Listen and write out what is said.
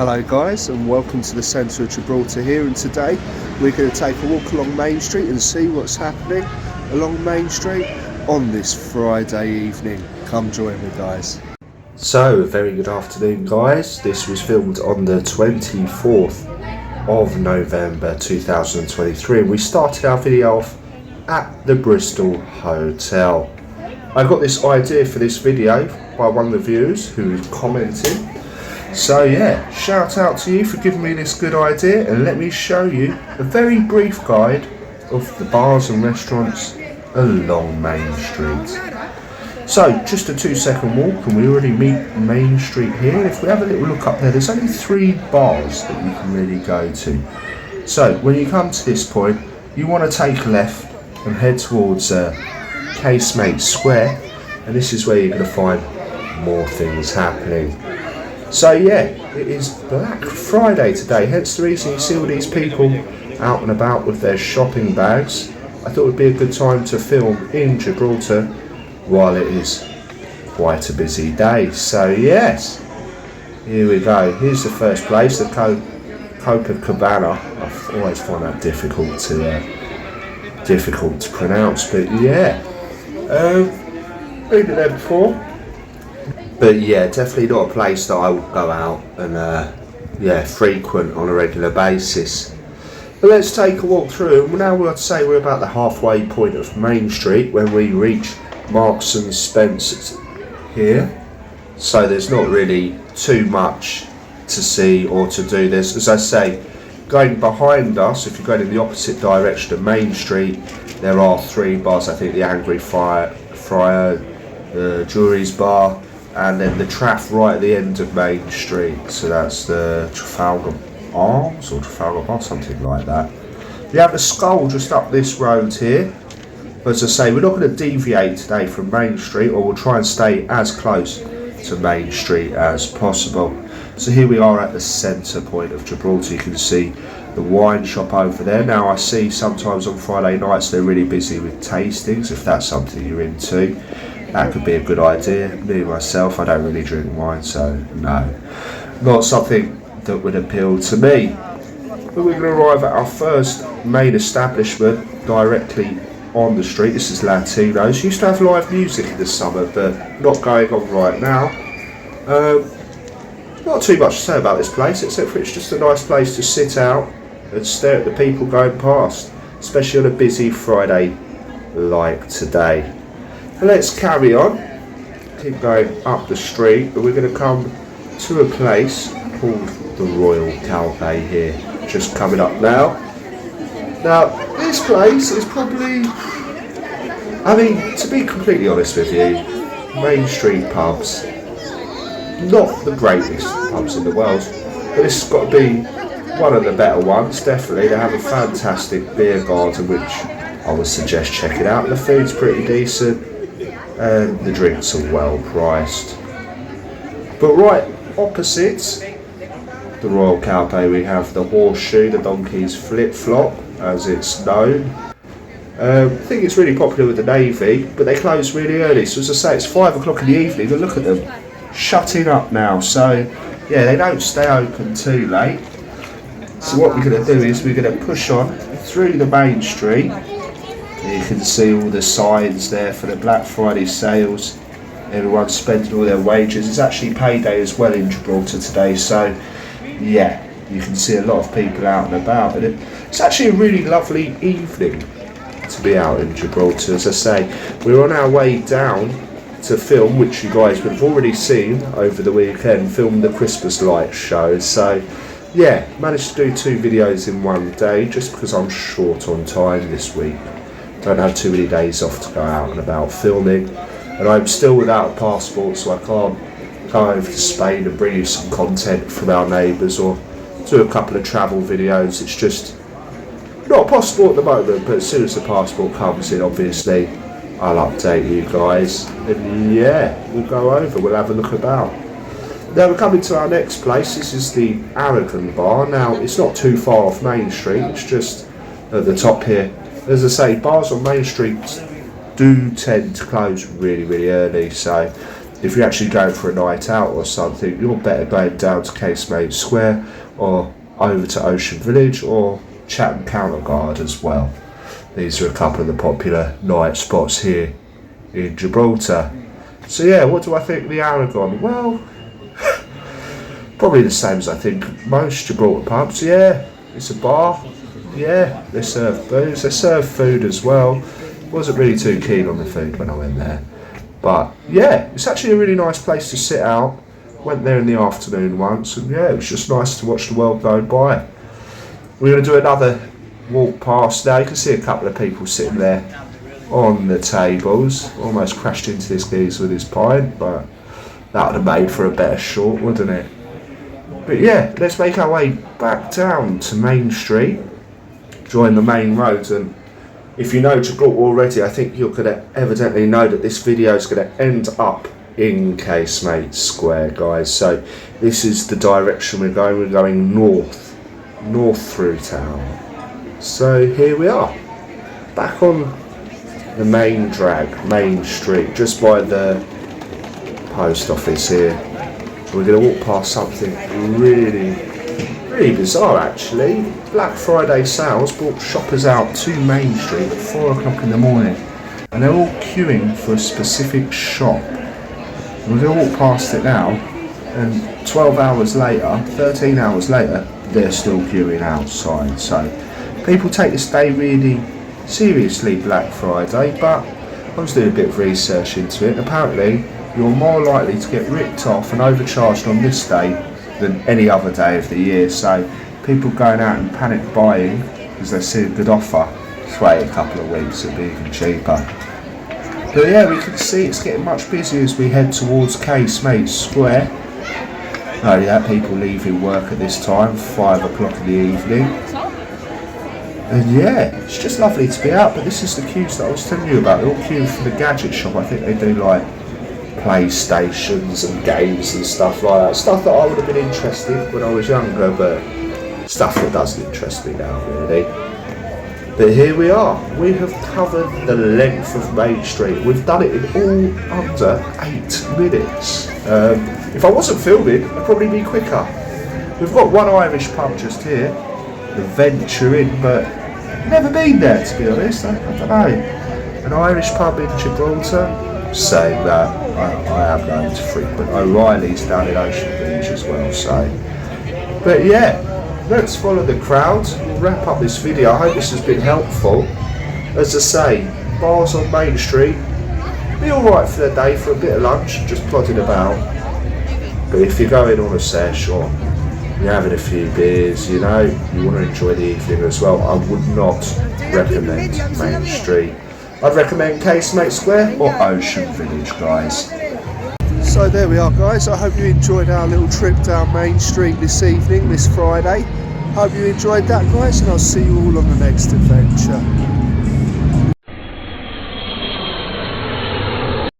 Hello guys, and welcome to the centre of Gibraltar here, and today we're going to take a walk along Main Street and see what's happening along Main Street on this Friday evening. Come join me guys. So, a very good afternoon guys. This was filmed on the 24th of November 2023 and we started our video off at the Bristol Hotel. I got this idea for this video by one of the viewers who was commenting. So yeah, shout out to you for giving me this good idea, and let me show you a very brief guide of the bars and restaurants along Main Street. So just a 2-second walk and we already meet Main Street here. If we have a little look up there, there's only 3 bars that you can really go to. So when you come to this point, you want to take a left and head towards Casemate Square, and this is where you're going to find more things happening. So yeah, it is Black Friday today, hence the reason you see all these people out and about with their shopping bags. I thought it would be a good time to film in Gibraltar while it is quite a busy day. So yes, here we go. Here's the first place, the Copacabana. I always find that difficult to pronounce, but yeah, been there before. But yeah, definitely not a place that I would go out and frequent on a regular basis. But let's take a walk through. And now I'd say we're about the halfway point of Main Street when we reach Marks and Spencer's here. So there's not really too much to see or to do. There's, as I say, going behind us, if you're going in the opposite direction of Main Street, there are 3 bars. I think the Angry Friar, the Jury's Bar, and then the Traff right at the end of Main Street. So that's the Trafalgar Arms or Trafalgar Bar, something like that. You have the Skull just up this road here. But as I say, we're not going to deviate today from Main Street, or we'll try and stay as close to Main Street as possible. So here we are at the centre point of Gibraltar. You can see the wine shop over there. Now I see sometimes on Friday nights they're really busy with tastings, if that's something you're into. That could be a good idea. Me myself, I don't really drink wine, so no, not something that would appeal to me. But we're going to arrive at our first main establishment directly on the street. This is Latinos. Used to have live music in the summer, but not going on right now. Not too much to say about this place, except for it's just a nice place to sit out and stare at the people going past, especially on a busy Friday like today. Let's carry on, keep going up the street, but we're going to come to a place called the Royal Cafe here, just coming up now. Now, this place is probably, I mean, to be completely honest with you, Main Street pubs, not the greatest pubs in the world, but this has got to be one of the better ones, definitely. They have a fantastic beer garden, which I would suggest checking out. The food's pretty decent, and the drinks are well priced. But right opposite the Royal Cafe we have the Horseshoe, the Donkey's Flip-Flop as it's known. I think it's really popular with the Navy, but they close really early. So as I say, it's 5 o'clock in the evening and look at them, shutting up now. So yeah, they don't stay open too late. So what we're going to do is we're going to push on through the Main Street. You can see all the signs there for the Black Friday sales. Everyone's spending all their wages. It's actually payday as well in Gibraltar today, so yeah, you can see a lot of people out and about. And it's actually a really lovely evening to be out in Gibraltar. As I say, we're on our way down to film, which you guys would have already seen over the weekend, film the Christmas lights show. So yeah, managed to do 2 videos in one day just because I'm short on time this week. Don't have too many days off to go out and about filming, and I'm still without a passport, so I can't go over to Spain and bring you some content from our neighbours or do a couple of travel videos. It's just not possible at the moment, but as soon as the passport comes in, obviously I'll update you guys, and yeah, we'll go over, we'll have a look about. Now we're coming to our next place. This is the Aragon Bar. Now it's not too far off Main Street, it's just at the top here. As I say, bars on Main Street do tend to close really, really early, so if you're actually going for a night out or something, you're better going down to Casemate Square or over to Ocean Village or Chatham Counter Guard as well. These are a couple of the popular night spots here in Gibraltar. So yeah, what do I think of the Aragon? Well, probably the same as I think most Gibraltar pubs. Yeah, it's a bar. Yeah, they serve booze, they serve food as well. Wasn't really too keen on the food when I went there. But yeah, it's actually a really nice place to sit out. Went there in the afternoon once, and yeah, it was just nice to watch the world go by. We're going to do another walk past now. You can see a couple of people sitting there on the tables. Almost crashed into this geezer with his pint, but that would have made for a better shot, wouldn't it? But yeah, let's make our way back down to Main Street, join the main roads. And if you know Gibraltar already, I think you're going to evidently know that this video is going to end up in Casemate Square, guys. So this is the direction we're going north through town. So here we are, back on the main street, just by the post office here. We're going to walk past something really bizarre actually. Black Friday sales brought shoppers out to Main Street at 4 o'clock in the morning, and they're all queuing for a specific shop. And we're going to walk past it now, and 12 hours later, 13 hours later, they're still queuing outside. So people take this day really seriously, Black Friday, but I was doing a bit of research into it. Apparently you're more likely to get ripped off and overcharged on this day than any other day of the year. So people going out and panic buying because they see a good offer. Just wait a couple of weeks, it'll be even cheaper. But yeah, we can see it's getting much busier as we head towards Casemate Square. Only that, people leaving work at this time, 5 o'clock in the evening. And yeah, it's just lovely to be out. But this is the queues that I was telling you about. They're all queuing for the gadget shop. I think they do like PlayStations and games and stuff like that. Stuff that I would have been interested in when I was younger, but stuff that doesn't interest me now, really. But here we are. We have covered the length of Main Street. We've done it in all under 8 minutes. If I wasn't filming, I'd probably be quicker. We've got one Irish pub just here, the Venture Inn, but never been there, to be honest. I don't know. An Irish pub in Gibraltar. Saying that, I am going to frequent O'Reilly's down in Ocean Village as well. So, but yeah, let's follow the crowd. We'll wrap up this video. I hope this has been helpful. As I say, bars on Main Street, be alright for the day, for a bit of lunch, just plodding about. But if you're going on a sesh or you're having a few beers, you know, you want to enjoy the evening as well, I would not recommend Main Street. I'd recommend Casemate Square or Ocean Village, guys. So there we are, guys. I hope you enjoyed our little trip down Main Street this evening, this Friday. Hope you enjoyed that, guys, and I'll see you all on the next adventure.